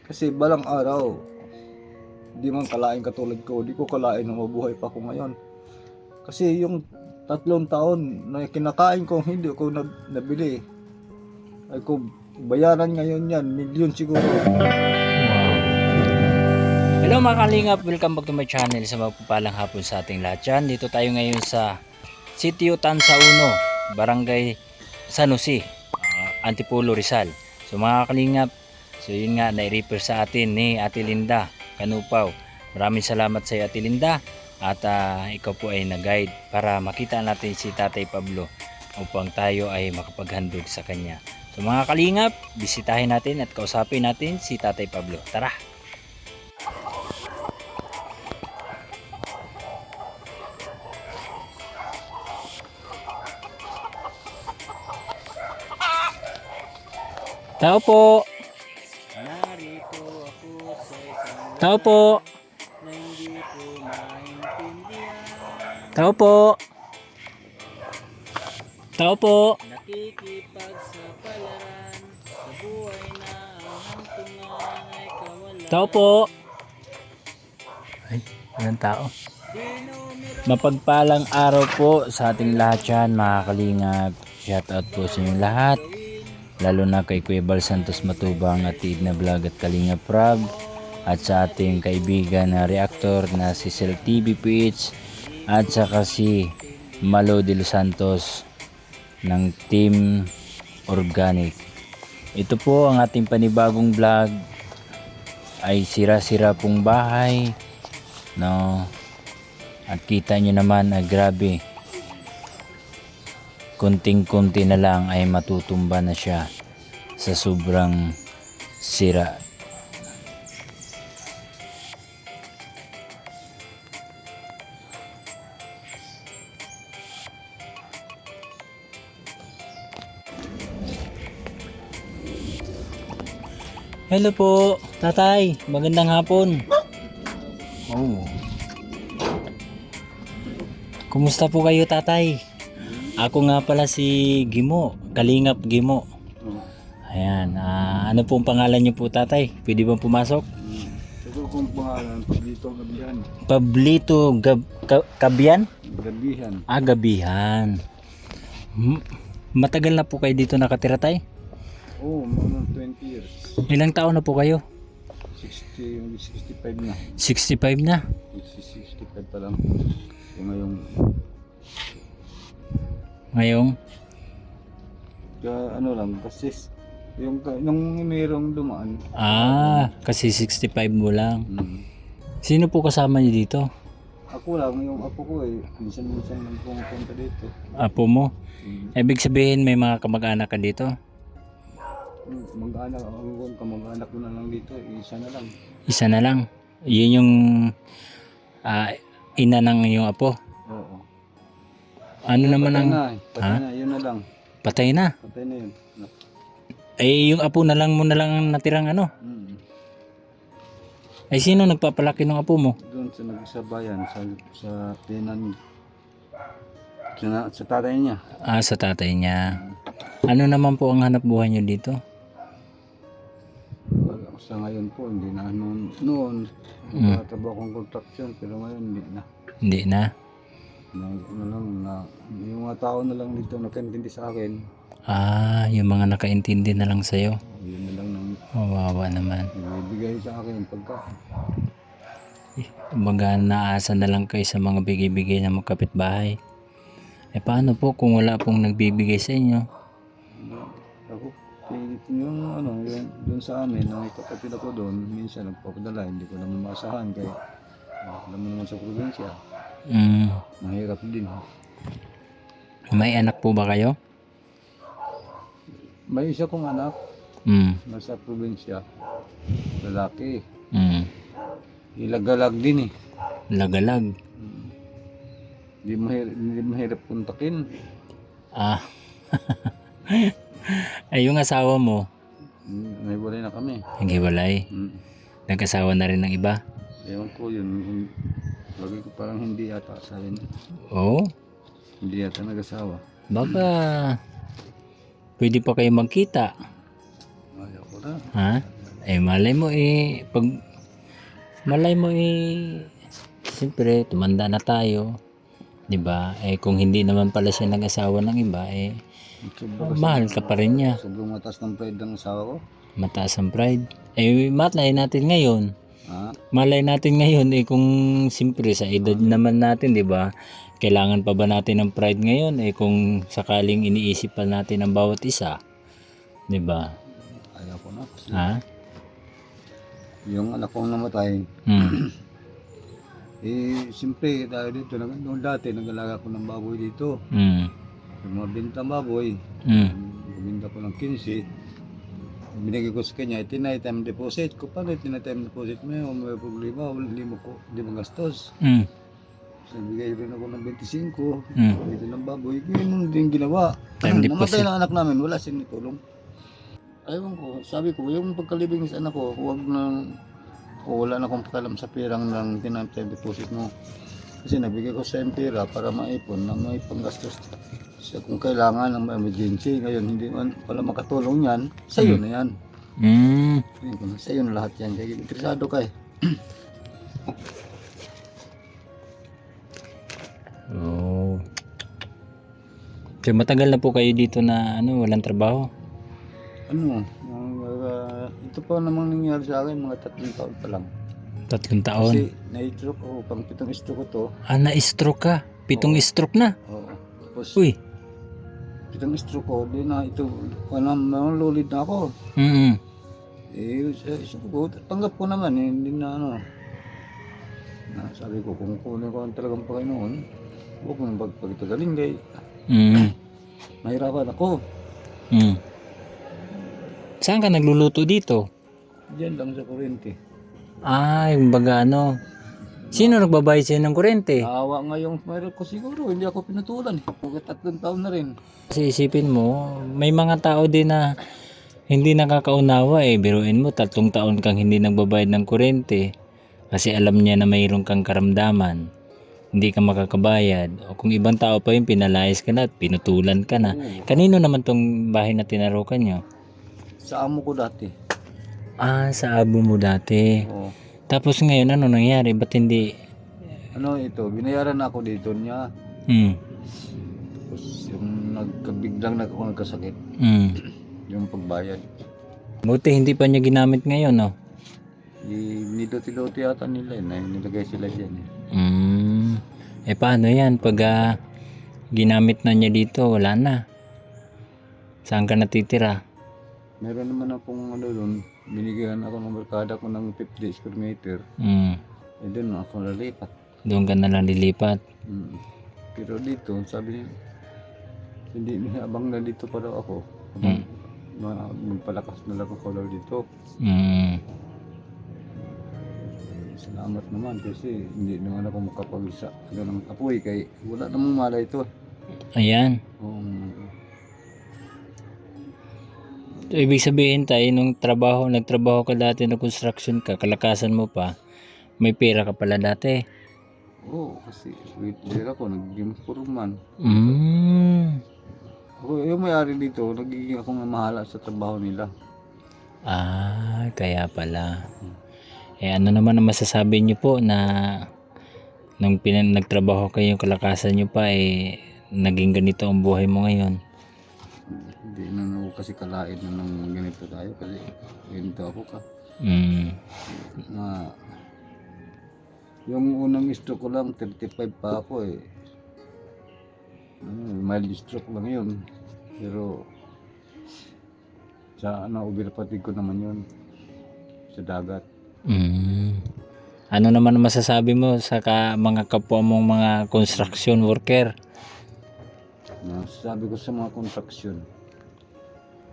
Kasi balang araw, di man kalain katulad ko, di ko kalain na mabuhay pa ako ngayon. Kasi yung 3 taon na kinakain ko, hindi ko nabili. Ay kung bayaran ngayon yan, milyon siguro. Wow. Hello mga kalingap, welcome back to my channel. Sa mapagpalang hapon sa ating lahat dyan. Dito tayo ngayon sa Sitio Tansa 1, Barangay San Jose, Antipolo, Rizal. So mga kalingap, so yun nga, nai-refer sa atin ni Ate Linda Kanupaw. Maraming salamat sa iyo Ate Linda. At ikaw po ay nag-guide para makita natin si Tatay Pablo upang tayo ay makapaghandog sa kanya. So mga kalingap, bisitahin natin at kausapin natin si Tatay Pablo. Tara! Tao po! Narito ako sa isang Tao po! na hindi ko maintindihan. Tao po! Tao po! Nakikipagsapalaran sa buhay na ang hantungan ay kawalan. Tao po! Ay, walang tao. Mapagpalang araw po sa ating lahat yan, mga kalingap. Shout out po sa inyong lahat. Lalo na kay Kuya Bal Santos Matubang at Tidna Vlog at Kalinga Prab. At sa ating kaibigan na reactor na si Cel TV PH. At saka si Malo de los Santos ng Team Organic. Ito po ang ating panibagong vlog. Ay sira-sira pong bahay. No? At kita nyo naman na grabe. Kunting-kunti na lang ay matutumba na siya sa sobrang sira. Hello po, tatay. Magandang hapon. Oh. Kumusta po kayo, tatay? Ako nga pala si Gimo, Kalingap Gimo. Ayan, ano pong pangalan niyo po, tatay? Pwede bang pumasok? Ito kong pangalan, Pablito Gabihan. Pablito Kabian? Gabihan. Gabihan. Matagal na po kayo dito nakatira, tay? Oo, mga 20 years. Ilang taon na po kayo? 65 na. 65 na? 65 pa lang. So, Ngayong? ano lang, kasi nung mayroong dumaan. Kasi 65 mo lang. Hmm. Sino po kasama niyo dito? Ako lang, yung apo ko minsan lang pumupunta dito. Apo mo? Ibig sabihin may mga kamag-anak ka dito? Mag-anak, kamag-anak ko na lang dito, isa na lang. Isa na lang? Yun yung ina ng iyong apo? Oo. Ano naman ang... Patay na, yun na lang. Patay na? Patay na yun. Yung apo na lang mo na lang ang natirang ano? Ay sino nagpapalaki ng apo mo? Doon sa bayan, sa tinan, sa tatay niya. Sa tatay niya. Ano naman po ang hanap buhay niyo dito? Sa ngayon po, hindi na noon nagtatrabaho akong construction, pero ngayon hindi na. Hindi na? Yung mga tao na lang dito nakaintindi sa akin. Yung mga nakaintindi na lang sa'yo. Yun na lang nang Wawa naman. ibigay sa akin yung pagkain. Baga naasa na lang kayo sa mga bigay-bigay ng mga kapitbahay. Paano po kung wala pong nagbibigay sa inyo? Ako, yung doon sa amin, ang kapatid ako doon, minsan nagpapadala, hindi ko naman maasahan kaya alam mo naman sa probinsya, mahirap din. May anak po ba kayo? May isa kong anak, nasa probinsya, lalaki, ilagalag din eh. Lagalag? Hindi mahirap puntakin. Ay, yung asawa mo, Nahiwalay na kami. naghiwalay? Nag-asawa na rin ng iba? Ewan ko yun, lagi ko parang hindi yata sa akin. Oo? Hindi yata nag-asawa. Baka pwede pa kayo magkita. Ayaw ko na. Ha? Malay mo siyempre tumanda na tayo, 'di ba? Kung hindi naman pala siya nag-asawa ng iba, mahal ka pa rin niya. Sobrang mataas ng pride ng asawa ko. Mataas ang pride. Malay natin ngayon. Ha? Malay natin ngayon kung siyempre sa edad naman natin, 'di ba? Kailangan pa ba natin ng pride ngayon kung sakaling iniisip pa natin ang bawat isa, 'di ba? Ayaw ko na. Kasi Ha? yung anak kong namatay, Hmm. siyempre tayo dito, noong dati nag-alaga ko ng baboy dito. Hmm. Yung mga bintang baboy, Hmm. bumenta ko ng 15. Binigay ko sa kanya, time deposit ko. Paano time deposit mo yun? May problema, hindi mo gastos. Hmm. So, bigay rin ako ng 25. Hmm. Dito ng baboy. Yun din ginawa. Time Namatay deposit. na anak namin, wala sinitulong. Ayun ko, sabi ko, yung pagkalibing sa anak ko, wala na akong pakalam sa pirang ng time deposit mo. Kasi nabigay ko sa pera para maipon na may panggastos. So, kung kailangan ng emergency, ngayon hindi man pala makatulong yan, sa'yo na yan. Hmm. Sa'yo na lahat yan. Kaya interesado ka eh. Oh. So matagal na po kayo dito na walang trabaho? Ito pa namang nangyari sa akin, mga 3 taon pa lang. 3 taon? Kasi na-stroke ako, pang 7 stroke ko to. Na-stroke ka? 7 stroke na? Oo. Tapos, Uy. 7 stroke ko, di na ito, lulid na ako. Mm. Sabi ko, tanggap ko naman hindi na sabi ko, kung kunin ko ang talagang Panginoon, huwag mo nang pagtagaling kay Mm. mahirapan ako. Mm. Saan ka nagluluto dito? Diyan lang sa kurente. Yung baga Sino nagbabayad sa'yo ng kuryente? Naawa nga yung mayroon ko siguro, hindi ako pinutulan. Pagkat 3 taon na rin. Kasi isipin mo, may mga tao din na hindi nakakaunawa Biruin mo, 3 taon kang hindi nagbabayad ng kuryente. Kasi alam niya na mayroon kang karamdaman. Hindi ka makakabayad. O kung ibang tao pa yun, pinalayas ka na at pinutulan ka na. Oo. Kanino naman tong bahay na tinarukan nyo? Sa amo ko dati. Sa abo mo dati. Oo. Tapos ngayon, ano nangyari? Ba't hindi? Ito, binayaran na ako dito niya. Hmm. Tapos yung biglang ako nagkasakit, Hmm. yung pagbayad. Buti hindi pa niya ginamit ngayon, no? Niloti-loti yata nila nilagay sila dyan Paano yan? Pag ginamit na niya dito, wala na. Saan ka natitira? Meron naman akong doon, binigyan ako ng barkada ko ng 50 square meter. Doon ako nalipat. Doon ka na lang lilipat. Pero dito, sabi niya, hindi niya abang na dito pa daw ako. Magpalakas na lang ako daw dito. Salamat naman kasi hindi naman ako makapag-isa ng apoy kay wala namang malay ito. Ayan. So, ibig sabihin tayo, nung nagtrabaho ka dati na construction ka, kalakasan mo pa, may pera ka pala dati. Oo, kasi wait ako, naging foreman. Yung may-ari dito, nagiging akong mahala sa trabaho nila. Kaya pala. Ano naman ang masasabi niyo po na nung nagtrabaho kayo, kalakasan niyo pa, naging ganito ang buhay mo ngayon? Hindi na ako kasi kalain na nang ganito tayo kasi ganito ako ka. Yung unang stroke ko lang, 35 pa ako mild stroke lang yun. Pero sa overfatigue ko naman yun sa dagat. Ano naman ang masasabi mo sa mga kapwa mong mga construction worker? Sabi ko sa mga construction,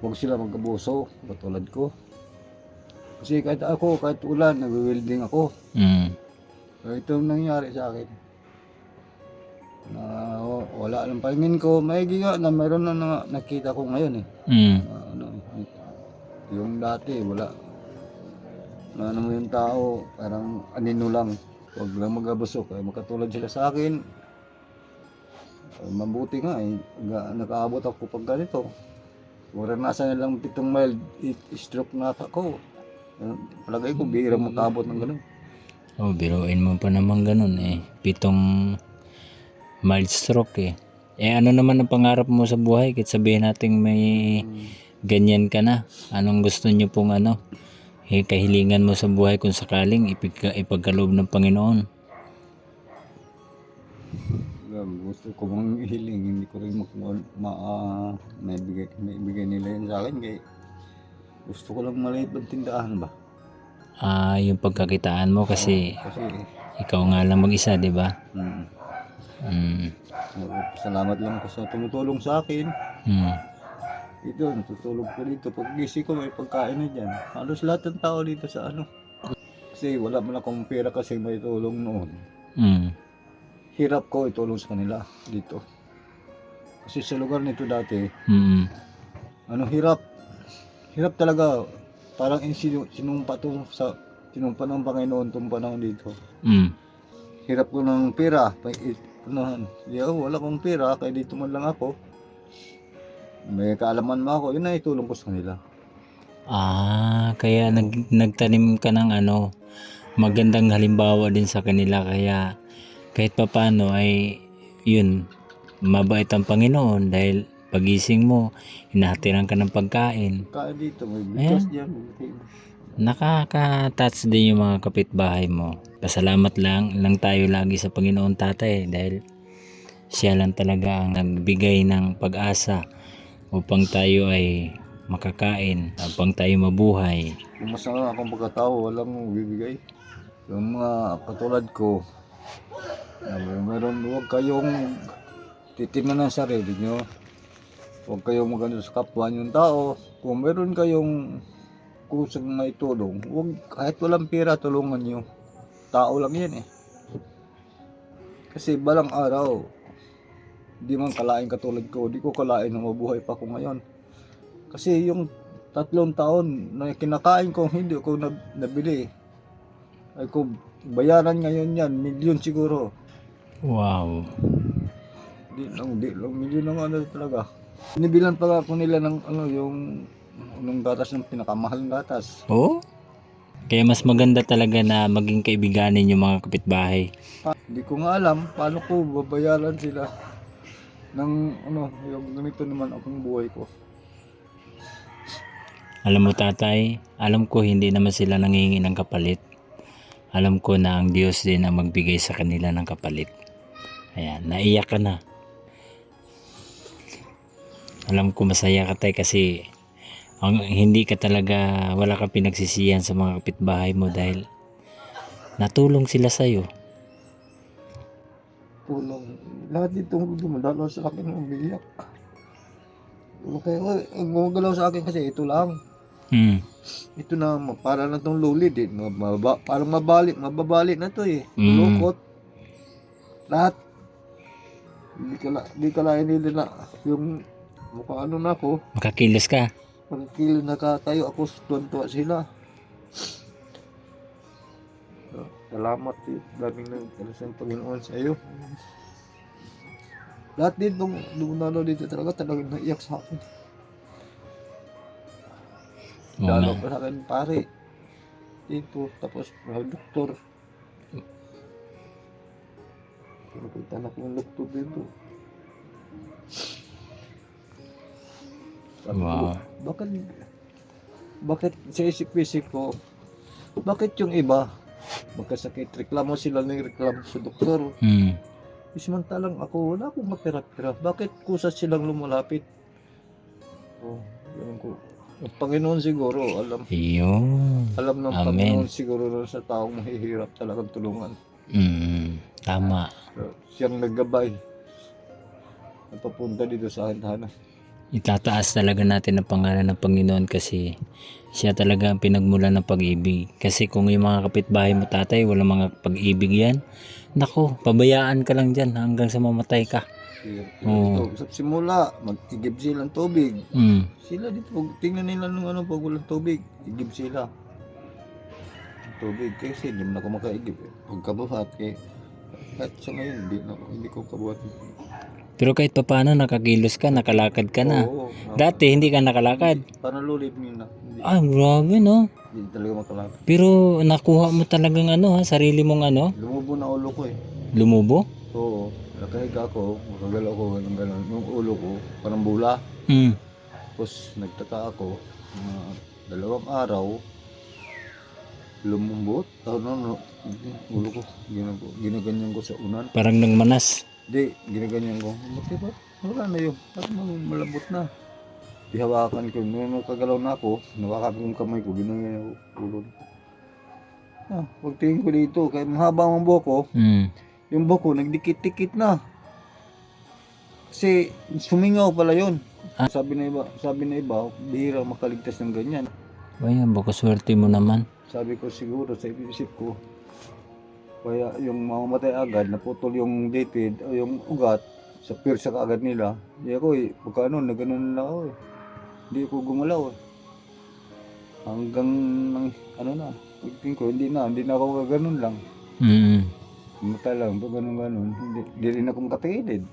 huwag sila magkabuso katulad ko. Kasi kahit ulan, nag-welding ako. Ito nangyari sa akin. Wala lang palingin ko, maigi nga na mayroon na nakita ko ngayon yung dati wala. Mo yung tao, parang anino lang. Huwag lang mag-abusok. Makatulad sila sa akin. Mabuti nga nakaabot ako pag ganito. Naranasan na lang 7 mild stroke na ako. Palagay ko, bihira makabot ng ganun. Oh, biruin mo pa naman ganun eh. 7 mild stroke eh. Eh ano naman ang pangarap mo sa buhay? Kahit sabihin natin may ganyan ka na. Anong gusto niyo pong kahilingan mo sa buhay kung sakaling ipagkaloob ng Panginoon? Gusto ko mang hiling, hindi ko rin maibigay nila yan sa akin. Kaya gusto ko lang maliit ng tindahan ba? Yung pagkakitaan mo kasi Kasi, ikaw nga lang mag-isa, di ba? Mm. salamat lang ko sa tumutulong sa akin. Mm. Ito, natutulog ko dito. Pag gising ko, may pagkain na dyan. Halos lahat ng tao dito sa Kasi wala man akong pera kasi may tulong noon. Mm. Hirap ko itulong sa kanila dito. Kasi sa lugar nito dati, Mm. hirap. Hirap talaga. Parang sinumpa ng Panginoon itong panahon dito. Mm. Hirap ko ng pera. Wala akong pera, kaya dito man lang ako. May kaalaman mo ako, yun na itulong ko sa kanila. Kaya nagtanim ka ng magandang halimbawa din sa kanila, kaya kahit papano ay yun, mabait ang Panginoon dahil pagising mo, hinahatiran ka ng pagkain. Kaya dito, may bigas dyan. Nakaka-touch din yung mga kapitbahay mo. Pasalamat lang tayo lagi sa Panginoon, tatay, dahil siya lang talaga ang nagbigay ng pag-asa upang tayo ay makakain, upang tayo mabuhay. Kung masama akong pagkatao, walang bibigay. Yung mga katulad ko, huwag kayong titingnan ng sarili nyo. Huwag kayong magano sa kapwa yung tao. Kung meron kayong kusang may tulong, kahit walang pera, tulungan nyo. Tao lang yan eh. Kasi balang araw, di man kalain katulad ko, di ko kalain na mabuhay pa ko ngayon. Kasi yung 3 taon na kinakain ko, hindi ko nabili. Ay ko, bayaran ngayon yan, milyon siguro. Wow. Di lang, milyon lang talaga. Binibilan pa ako nila ng yung gatas ng pinakamahalang gatas. Oh? Kaya mas maganda talaga na maging kaibiganin yung mga kapitbahay. Hindi ko nga alam paano ko babayaran sila ng yung ganito naman akong buhay ko. Alam mo, tatay, alam ko hindi naman sila nangingi ng kapalit. Alam ko na ang Diyos din ang magbigay sa kanila ng kapalit. Ayan, naiyak ka na. Alam ko masaya ka, tay, kasi hindi ka talaga, wala kang pinagsisihan sa mga kapitbahay mo dahil natulong sila sa'yo. Tulong. Lahat dito dumadalaw sa akin ng umiiyak. Kaya ang gumagalaw sa akin kasi ito lang. Ito na, para na itong luli din. Parang mababalik na ito eh. Lukot. Lahat. Hindi ka lain nila na yung mukha na ako. Makakilos ka. Pagkilo nakatayo ako, tuwan-tuwa sila. Salamat eh. Daming ng Panginoon sa iyo. Lahat din dumunalo dito talagang naiyak sa akin. Dalo pa sa akin pare. Dito, tapos mga doktor. Nakita na kong doktor dito. Wow. Bakit sa isip-isip ko, bakit yung iba, magkasakit, reklamo sila ng reklamo sa doktor. Samantalang ako, wala akong mapira-pira. Bakit kusa silang lumalapit? Yun ko. Ang Panginoon siguro, alam ng Panginoon siguro sa taong mahihirap talagang tulungan. Tama. Siyang naggabay. Napapunta dito sa handa. Itataas talaga natin ang pangalan ng Panginoon kasi siya talaga ang pinagmulan ng pag-ibig. Kasi kung yung mga kapitbahay mo, tatay, walang mga pag-ibig yan, nako, pabayaan ka lang dyan hanggang sa mamatay ka. Sa simula, mag-igib silang tubig. Sila dito, tingnan nila nung pag walang tubig, igib sila. Tubig, kasi hindi mo na ako makaigib. Pagkabuhat, kahit sa ngayon, hindi ko kabuhat. Pero kahit papaano nakakilos ka, nakalakad ka na. Oo. Dati hindi ka nakalakad. Panalulid nila. Hindi, Ay, grabe no. hindi talaga makalakad. Pero nakuha mo talagang ano ha, sarili mong ano, Lumubo na ulo ko eh. lumubo. Oo. Nakahiga ako, makagalaw ko, ganun. Yung ulo ko, parang bula. Hmm. Tapos nagtaka ako, mga 2 araw, lumumbot. Ulo ko, ginaganyan ko sa unan. Parang nagmanas. Hindi, ginaganyan ko. Buti ba? Wala na yun. At malambot na. Ihawakan ko. Nung nakagalaw na ako, nawakan ko yung kamay ko, ginaganyan ko ulo. Pagtingin ko dito, kaya mahaba ang buhok ko, Hmm. yung buhok ko, nagdikit-dikit na. Kasi sumingaw pala yun. Sabi na iba, bihira makaligtas ng ganyan. Ayan, baka swerte mo naman. Sabi ko siguro sa isip ko, kaya yung mamamatay agad, naputol yung dated o yung ugat, sa pirsa ka agad nila. Hindi ako pagka na gano'n lang ako eh. Hindi ako gumalaw eh. Hanggang, pagtingin ko, hindi na ako gano'n lang. Hmm. Matay lang, pag gano'n, hindi rin ako makatigilid.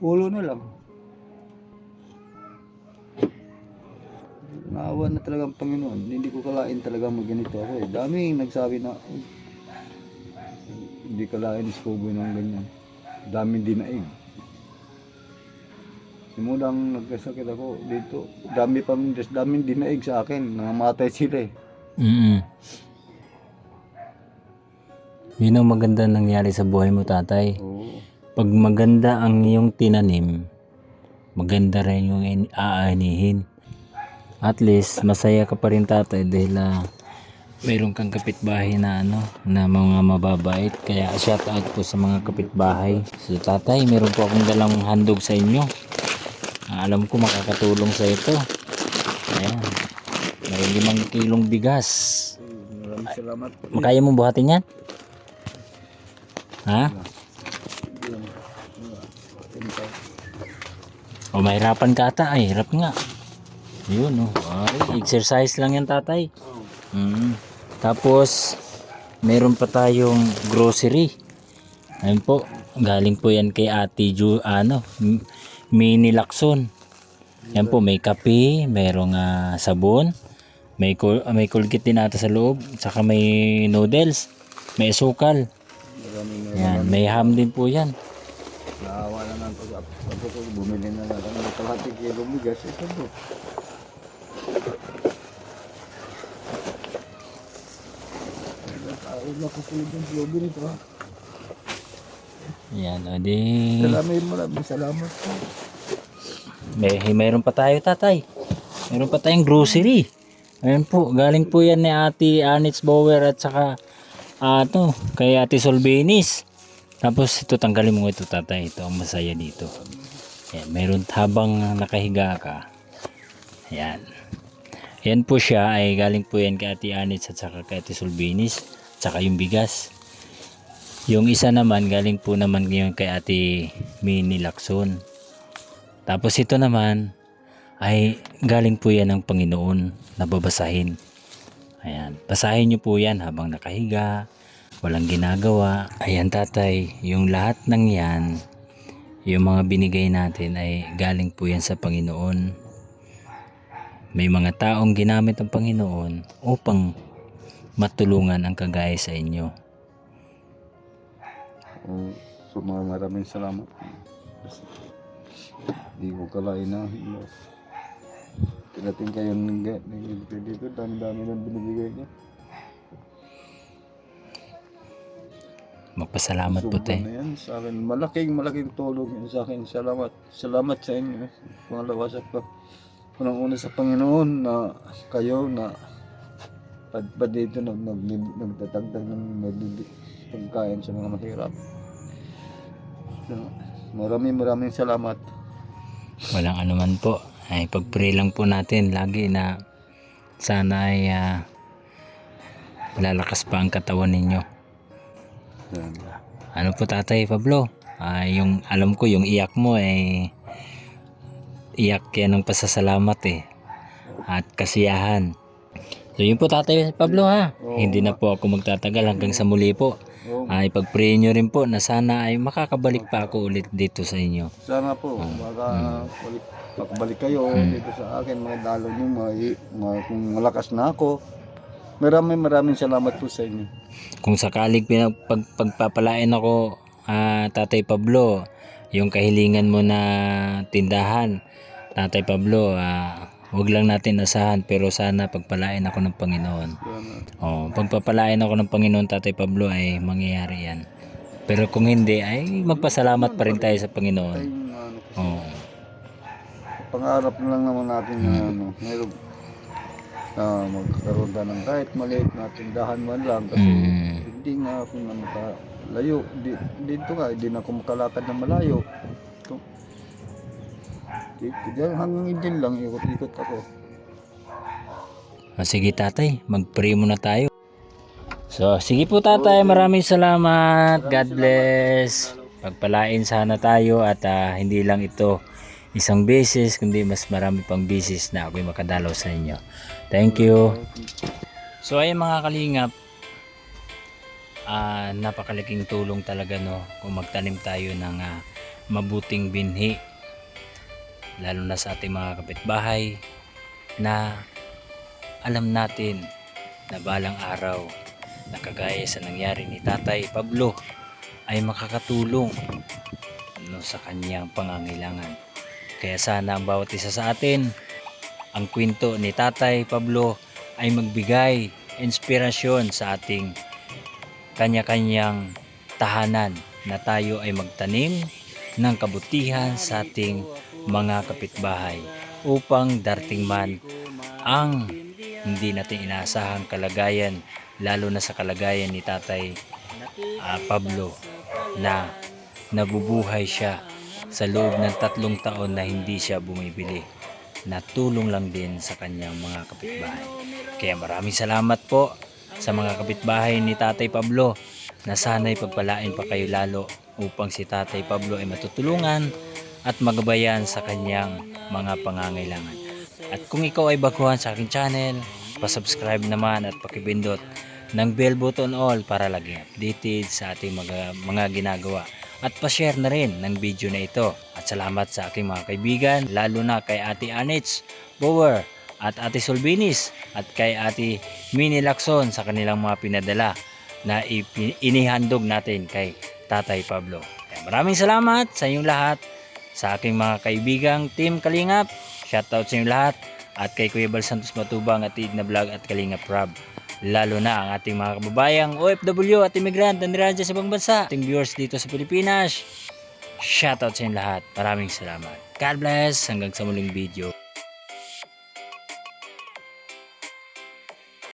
Ulo na lang. Naawa na talaga ang Panginoon. Hindi ko kalain talaga magganito ako eh. Daming nagsabi na, hindi kalain si Kuboy ng ganyan. Daming dinaig. Simulang nagkasakit ako dito. Daming dinaig sa akin. Nangamatay sila eh. Mm. Yun ang maganda nangyari sa buhay mo, tatay. Oo. Pag maganda ang iyong tinanim, maganda rin yung aanihin. At least, masaya ka pa rin, tatay, dahil mayroon kang kapitbahay na na mga mababait. Kaya shout out po sa mga kapitbahay. So tatay, meron po akong dalang handog sa inyo. Alam ko makakatulong sa ito. Ayan. May 5 kilong bigas. Maraming salamat. Makaya mong buhatin yan? Ha? O mahirapan ka ata. Ay, hirap nga. Yun oh. Ay, exercise lang yan, tatay. Tapos meron pa tayong grocery. Ayun po, galing po yan kay Ate Mini Lacson. Yan po, may kape, merong sabon, may Colgate din ata sa loob, saka may noodles, may sukal. Yan, may ham din po yan. Naawa na ng pag bumili na lang ng 1 kilong bigas. Ito po. Yan, o di. Maraming salamat po. Mayroon pa tayo, tatay. Mayroon pa tayong grocery. Ayun po, galing po yan ni Ate Anits Bower at saka kay Ate Solvenis. Tapos ito, tanggalin mo ito, tatay. Ito ang masaya dito. Ayan, mayroon habang nakahiga ka. Ayan. Yan po siya ay galing po yan kay Ate Anits at saka kay Ate Solvenis. At saka yung bigas. Yung isa naman galing po naman ngayon kay Ate Mini Lacson. Tapos ito naman ay galing po yan ng Panginoon na babasahin. Ayan. Basahin nyo po yan habang nakahiga. Walang ginagawa. Ayan, tatay. Yung lahat ng yan, yung mga binigay natin ay galing po yan sa Panginoon. May mga taong ginamit ang Panginoon upang matulungan ang kagaya sa inyo. So maraming salamat. Hindi ko kalain na. Tinating kayo dito. Dami-dami lang binibigay niya. Magpasalamat po tayo. Na yan sa akin. Malaking tulong yan sa akin. Salamat sa inyo. Pangalawa sa unang-una sa Panginoon na kayo na pa dito nagtatagdag ng pagkain sa mga mahirap. Maraming salamat. Walang anuman po. Ay pag-pray lang po natin lagi na sana ay lalakas pa ang katawan ninyo. Ano po, Tatay Pablo? Yung alam ko yung iyak mo ay iyak yan ng pasasalamat at kasiyahan. So yun po Tatay Pablo ha. Oo, Hindi na po ako magtatagal hanggang sa muli po. Oo, Ay pag-pray nyo rin po na sana ay makakabalik pa ako ulit dito sa inyo. sana po, baka pakabalik kayo dito sa akin, mga dalo nyo, kung malakas na ako. Maraming salamat po sa inyo. Kung sakaling pagpapalain ako, Tatay Pablo, yung kahilingan mo na tindahan, Tatay Pablo, wag lang natin asahan pero sana pagpalain ako ng Panginoon. Pagpapalain ako ng Panginoon, Tatay Pablo, ay mangyayari yan. Pero kung hindi, ay magpasalamat pa rin tayo sa Panginoon. Ay, ano, Oo. pangarap na lang naman natin na mayroon magkaroon tayo ng kahit maliit na tindahan man lang kasi hindi nga ako na makalayo dito nga, hindi na ako makalakad na malayo. Diyan, hanggang dyan lang, ikot-ikot ako. Sige tatay, mag-pray muna tayo. So, sige po tatay, maraming salamat. God bless. Pagpalain sana tayo at hindi lang ito isang beses, kundi mas marami pang beses na ako'y makadalaw sa inyo. Thank you. So, ayun mga kalingap, napakalaking tulong talaga no kung magtanim tayo ng mabuting binhi, lalo na sa ating mga kapitbahay na alam natin na balang araw na kagaya sa nangyari ni Tatay Pablo ay makakatulong sa kanyang pangangailangan. Kaya sana ang bawat isa sa atin, ang kwento ni Tatay Pablo ay magbigay inspirasyon sa ating kanya-kanyang tahanan na tayo ay magtanim ng kabutihan sa ating mga kapitbahay upang darating man ang hindi natin inaasahang kalagayan, lalo na sa kalagayan ni Tatay Pablo na nabubuhay siya sa loob ng 3 taon na hindi siya bumibili, na tulong lang din sa kanyang mga kapitbahay. Kaya maraming salamat po sa mga kapitbahay ni Tatay Pablo na sana'y pagpalain pa kayo lalo upang si Tatay Pablo ay matutulungan at magabayan sa kanyang mga pangangailangan. At kung ikaw ay baguhan sa aking channel, pasubscribe naman at pakipindot ng bell button all para lagi updated sa ating mga ginagawa. At pa-share na rin ng video na ito. At salamat sa aking mga kaibigan, lalo na kay Ate Anits Bower at Ate Solbinis at kay Ate Minnie Lacson sa kanilang mga pinadala na inihandog natin kay Tatay Pablo. Kaya maraming salamat sa inyong lahat, sa aking mga kaibigang Team Kalingap. Shoutout sa inyong lahat at kay Kuya Bal Santos Matubang at Idna Vlog at Kalingap Rob. Lalo na ang ating mga kababayang OFW at immigrant na nirradya sa ibang bansa. Ating viewers dito sa Pilipinas. Shoutout sa inyong lahat. Maraming salamat. God bless. Hanggang sa muling video.